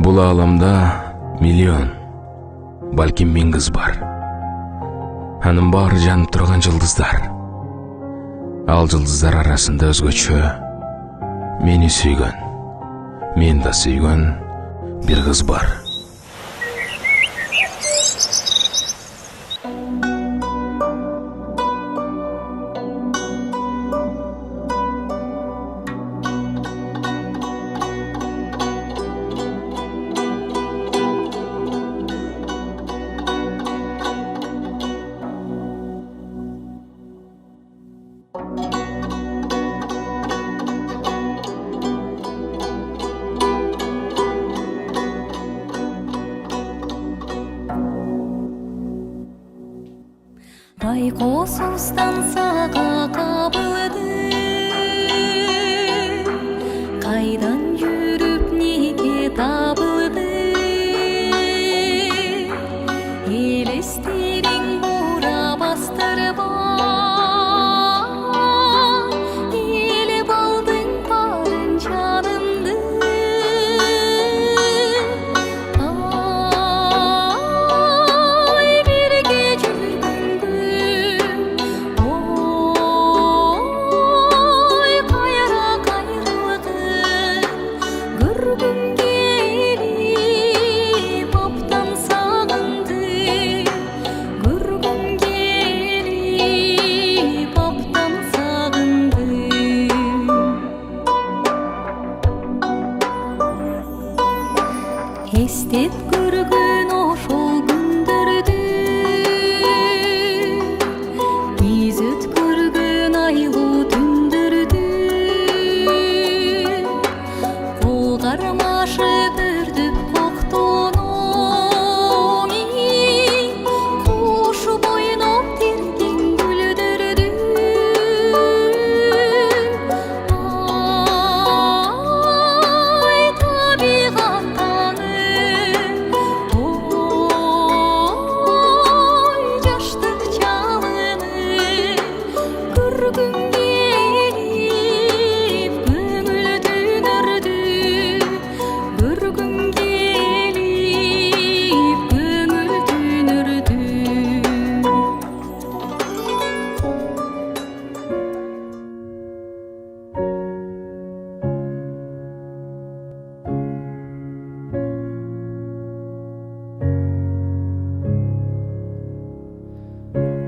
Бул ааламда миллион, балким 1000 кыз бар. Анын баары жанып турган жылдыздар. Ал жылдыздар арасында өзгөчө мени сүйгөн, мен да сүйгөн бир кыз бар. Байкосуз станцияга кабылды, кайдан жүрүп неге табылды, элестериң бура бастырбай, элеп алдың барын жанымды. Эстеп көргөн ошол күндөрдү, биз өткөргөн айлуу түндөрдү, кол кармашып өрдүп коктономи, кошуп ойноп тиртиң гүлдөрдү. Ай табигаттан жаштык чалыны көргүм келип, көңүл түнөрдү, көргүм келип, көңүл түнөрдү.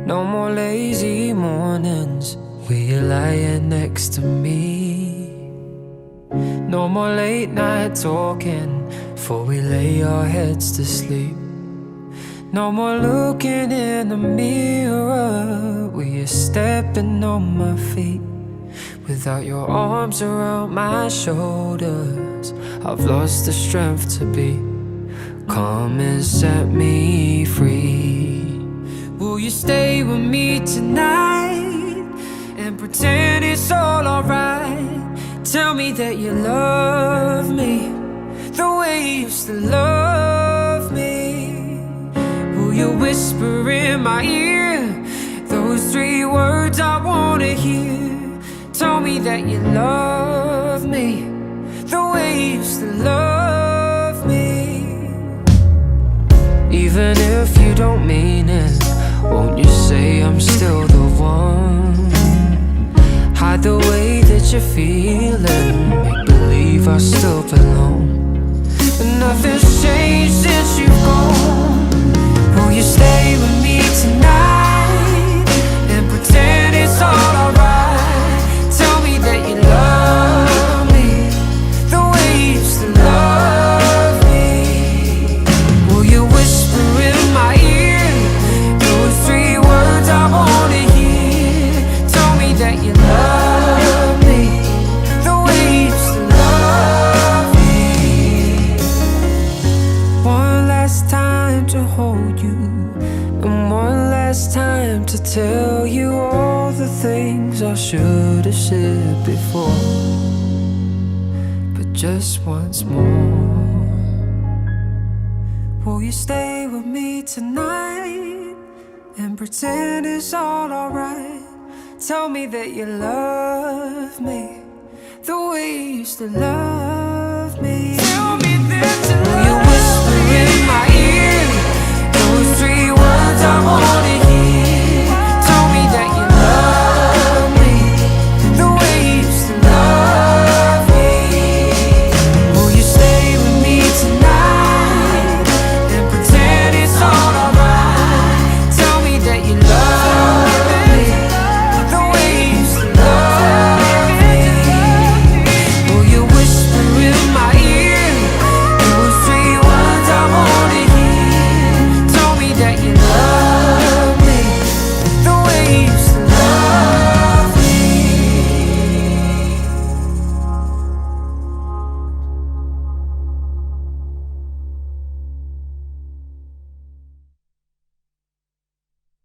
No more lazy mornings where you're lying next to me. No more late night talking before we lay our heads to sleep. No more looking in the mirror where you're stepping on my feet. Without your arms around my shoulders, I've lost the strength to be. Come and set me free. Will you stay with me tonight and pretend it's all alright? Tell me that you love me the way you used to love me. Will you whisper in my ear those 3 words I wanna hear? Tell me that you love me the way you used to love me. Even if you don't mean it, won't you say I'm still the one? Hide the way that you're feeling, make believe I still belong. But nothing's changed since you've gone. Will you stay with me tonight and pretend it's all alright? Tell me that you love me the way you used to love me. Will you whisper in my ear those 3 words I wanna hear? Tell me that you love me the way you used to love me. One last time to hold you, and one last time to tell you all the things I should have said before. But just once more, will you stay with me tonight and pretend it's all alright? Tell me that you love me the way you used to love